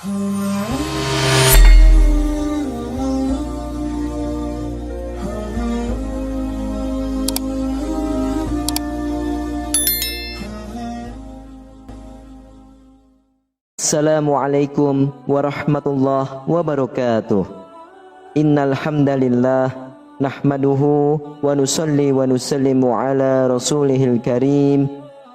Assalamualaikum warahmatullahi wabarakatuh. Innal hamdalillah nahmaduhu wa nusalli wa nusallimu ala rasulihil karim.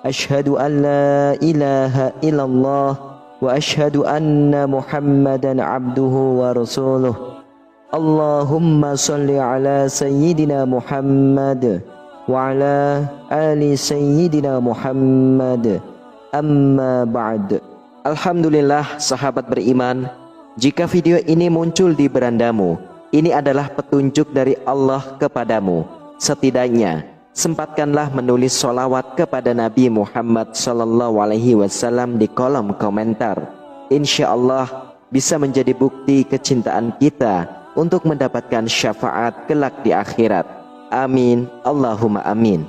Ashhadu an la ilaha illallah wa ashhadu anna Muhammadan abduhu wa rasuluh. Allahumma salli ala sayyidina Muhammad wa ala ali sayyidina Muhammad. Amma ba'd. Alhamdulillah sahabat beriman, jika video ini muncul di berandamu, ini adalah petunjuk dari Allah kepadamu. Setidaknya sempatkanlah menulis sholawat kepada Nabi Muhammad SAW di kolom komentar. Insya Allah bisa menjadi bukti kecintaan kita untuk mendapatkan syafaat kelak di akhirat. Amin, Allahumma amin.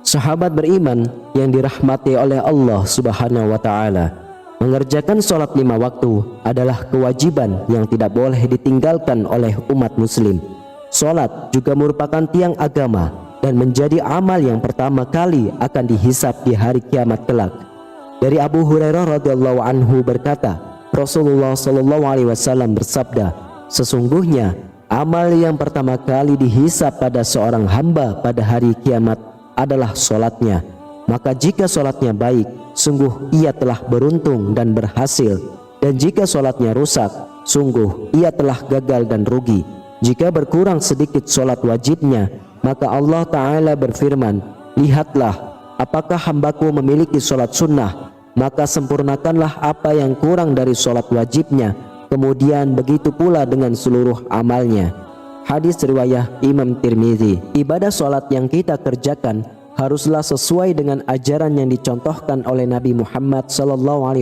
Sahabat beriman yang dirahmati oleh Allah Subhanahu wa Ta'ala, mengerjakan sholat 5 waktu adalah kewajiban yang tidak boleh ditinggalkan oleh umat muslim. Sholat juga merupakan tiang agama dan menjadi amal yang pertama kali akan dihisab di hari kiamat kelak. Dari Abu Hurairah radhiyallahu anhu berkata, Rasulullah sallallahu alaihi wasallam bersabda, sesungguhnya amal yang pertama kali dihisab pada seorang hamba pada hari kiamat adalah sholatnya. Maka jika sholatnya baik, sungguh ia telah beruntung dan berhasil, dan jika sholatnya rusak, sungguh ia telah gagal dan rugi. Jika berkurang sedikit sholat wajibnya, maka Allah Ta'ala berfirman, lihatlah, apakah hambaku memiliki sholat sunnah, maka sempurnakanlah apa yang kurang dari sholat wajibnya, kemudian begitu pula dengan seluruh amalnya. Hadis riwayat Imam Tirmizi. Ibadah sholat yang kita kerjakan haruslah sesuai dengan ajaran yang dicontohkan oleh Nabi Muhammad SAW,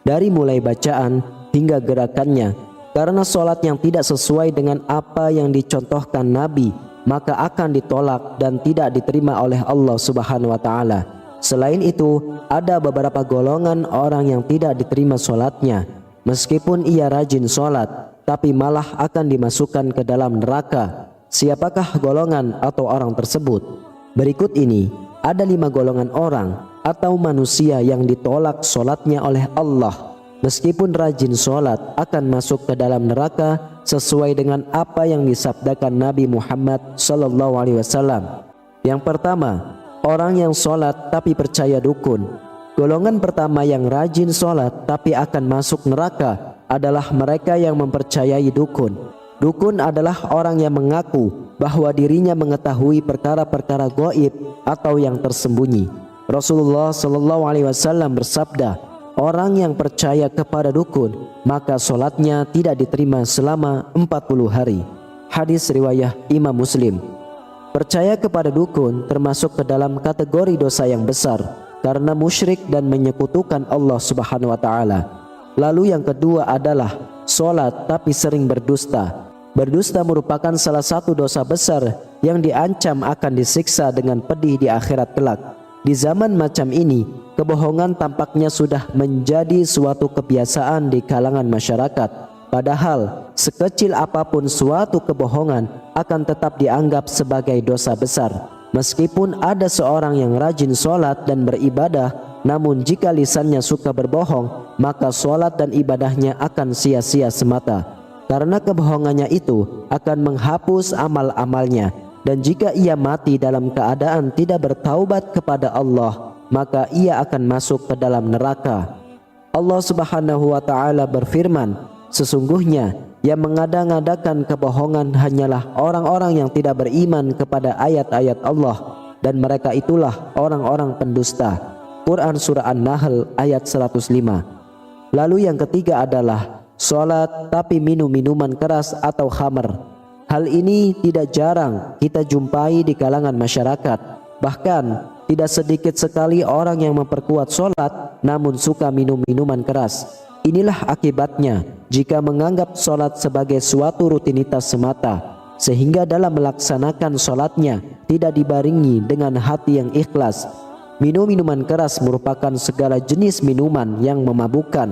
dari mulai bacaan hingga gerakannya. Karena sholat yang tidak sesuai dengan apa yang dicontohkan Nabi, maka akan ditolak dan tidak diterima oleh Allah Subhanahu wa Ta'ala. Selain itu, ada beberapa golongan orang yang tidak diterima sholatnya, meskipun ia rajin sholat, tapi malah akan dimasukkan ke dalam neraka. Siapakah golongan atau orang tersebut? Berikut ini ada 5 golongan orang atau manusia yang ditolak sholatnya oleh Allah, meskipun rajin sholat akan masuk ke dalam neraka sesuai dengan apa yang disabdakan Nabi Muhammad SAW. Yang pertama, orang yang sholat tapi percaya dukun. Golongan pertama yang rajin sholat tapi akan masuk neraka adalah mereka yang mempercayai dukun. Dukun adalah orang yang mengaku bahwa dirinya mengetahui perkara-perkara gaib atau yang tersembunyi. Rasulullah SAW bersabda, orang yang percaya kepada dukun, maka sholatnya tidak diterima selama 40 hari. Hadis riwayat Imam Muslim. Percaya kepada dukun termasuk ke dalam kategori dosa yang besar, karena musyrik dan menyekutukan Allah Subhanahu wa Ta'ala. Lalu yang kedua adalah sholat tapi sering berdusta. Berdusta merupakan salah satu dosa besar yang diancam akan disiksa dengan pedih di akhirat kelak. Di zaman macam ini, kebohongan tampaknya sudah menjadi suatu kebiasaan di kalangan masyarakat. Padahal sekecil apapun suatu kebohongan akan tetap dianggap sebagai dosa besar. Meskipun ada seorang yang rajin sholat dan beribadah, namun jika lisannya suka berbohong, maka sholat dan ibadahnya akan sia-sia semata. Karena kebohongannya itu akan menghapus amal-amalnya, dan jika ia mati dalam keadaan tidak bertaubat kepada Allah, maka ia akan masuk ke dalam neraka. Allah Subhanahu wa Ta'ala berfirman, sesungguhnya yang mengada-ngadakan kebohongan hanyalah orang-orang yang tidak beriman kepada ayat-ayat Allah, dan mereka itulah orang-orang pendusta. Quran Surah An-Nahl ayat 105. Lalu yang ketiga adalah sholat tapi minum minuman keras atau khamr. Hal ini tidak jarang kita jumpai di kalangan masyarakat. Bahkan tidak sedikit sekali orang yang memperkuat sholat namun suka minum minuman keras. Inilah akibatnya jika menganggap sholat sebagai suatu rutinitas semata, sehingga dalam melaksanakan sholatnya tidak dibarengi dengan hati yang ikhlas. Minum minuman keras merupakan segala jenis minuman yang memabukkan.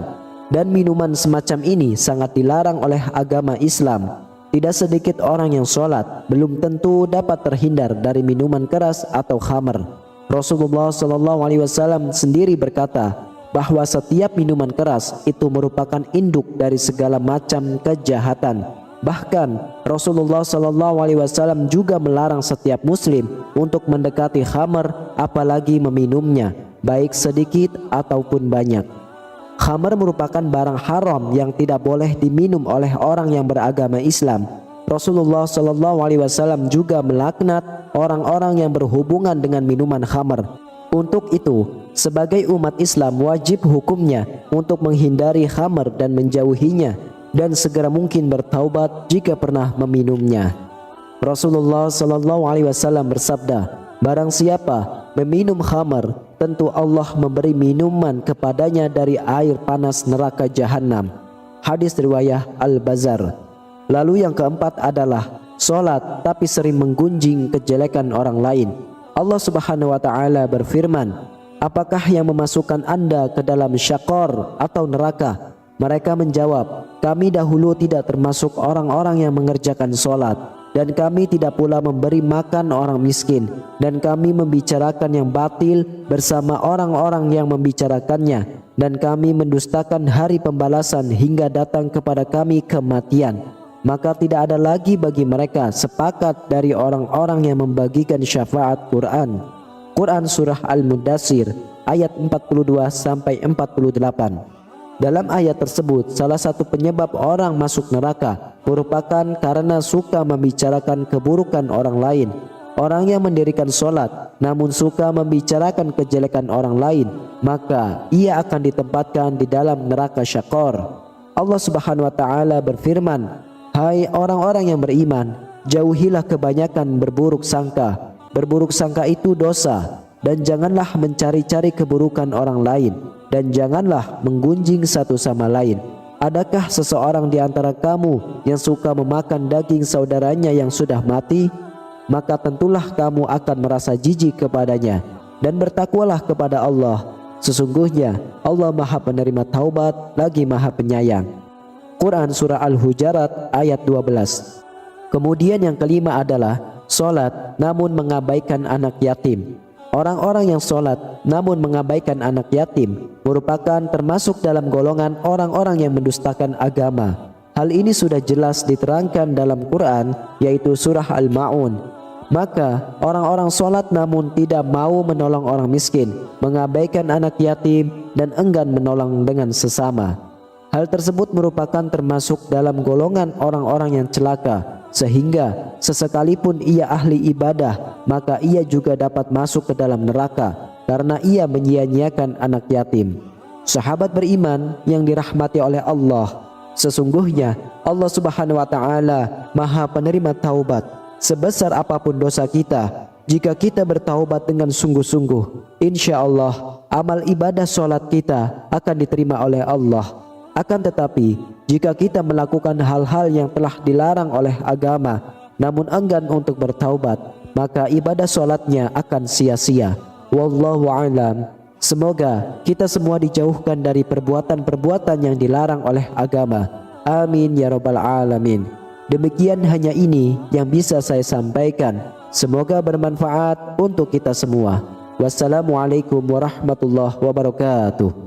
dan minuman semacam ini sangat dilarang oleh agama Islam. Tidak sedikit orang yang sholat belum tentu dapat terhindar dari minuman keras atau khamr. Rasulullah SAW sendiri berkata bahwa setiap minuman keras itu merupakan induk dari segala macam kejahatan. Bahkan Rasulullah SAW juga melarang setiap muslim untuk mendekati khamr, apalagi meminumnya, baik sedikit ataupun banyak. Khamr merupakan barang haram yang tidak boleh diminum oleh orang yang beragama Islam. Rasulullah SAW juga melaknat orang-orang yang berhubungan dengan minuman khamr. Untuk itu, sebagai umat Islam wajib hukumnya untuk menghindari khamr dan menjauhinya, dan segera mungkin bertaubat jika pernah meminumnya. Rasulullah SAW bersabda, barang siapa meminum khamr, tentu Allah memberi minuman kepadanya dari air panas neraka jahanam. Hadis riwayah Al-Bazzar. Lalu yang keempat adalah sholat tapi sering menggunjing kejelekan orang lain. Allah Subhanahu wa Ta'ala berfirman, apakah yang memasukkan Anda ke dalam syaqar atau neraka? Mereka menjawab, kami dahulu tidak termasuk orang-orang yang mengerjakan sholat, dan kami tidak pula memberi makan orang miskin, dan kami membicarakan yang batil bersama orang-orang yang membicarakannya, dan kami mendustakan hari pembalasan hingga datang kepada kami kematian. Maka tidak ada lagi bagi mereka sepakat dari orang-orang yang membagikan syafaat Quran. Quran Surah Al-Mudaththir ayat 42-48. Dalam ayat tersebut, salah satu penyebab orang masuk neraka merupakan karena suka membicarakan keburukan orang lain. Orang yang mendirikan sholat namun suka membicarakan kejelekan orang lain, maka ia akan ditempatkan di dalam neraka syaqar. Allah Subhanahu wa Ta'ala berfirman, hai orang-orang yang beriman, jauhilah kebanyakan berburuk sangka. Berburuk sangka itu dosa, dan janganlah mencari-cari keburukan orang lain, dan janganlah menggunjing satu sama lain. Adakah seseorang di antara kamu yang suka memakan daging saudaranya yang sudah mati? Maka tentulah kamu akan merasa jijik kepadanya, dan bertakwalah kepada Allah. Sesungguhnya Allah Maha Penerima Taubat lagi Maha Penyayang. Quran Surah Al-Hujarat ayat 12. Kemudian yang kelima adalah sholat namun mengabaikan anak yatim. Orang-orang yang sholat namun mengabaikan anak yatim merupakan termasuk dalam golongan orang-orang yang mendustakan agama. Hal ini sudah jelas diterangkan dalam Quran, yaitu surah Al-Ma'un. Maka orang-orang sholat namun tidak mau menolong orang miskin, mengabaikan anak yatim, dan enggan menolong dengan sesama. Hal tersebut merupakan termasuk dalam golongan orang-orang yang celaka, sehingga sesekalipun ia ahli ibadah, maka ia juga dapat masuk ke dalam neraka karena ia menyia-nyiakan anak yatim. Sahabat beriman yang dirahmati oleh Allah, sesungguhnya Allah Subhanahu wa Ta'ala Maha Penerima Taubat. Sebesar apapun dosa kita, jika kita bertaubat dengan sungguh-sungguh, insya Allah amal ibadah sholat kita akan diterima oleh Allah. Akan tetapi, jika kita melakukan hal-hal yang telah dilarang oleh agama namun enggan untuk bertaubat, maka ibadah sholatnya akan sia-sia. Wallahu a'lam. Semoga kita semua dijauhkan dari perbuatan-perbuatan yang dilarang oleh agama. Amin ya rabbal alamin. Demikian hanya ini yang bisa saya sampaikan. Semoga bermanfaat untuk kita semua. Wassalamualaikum warahmatullahi wabarakatuh.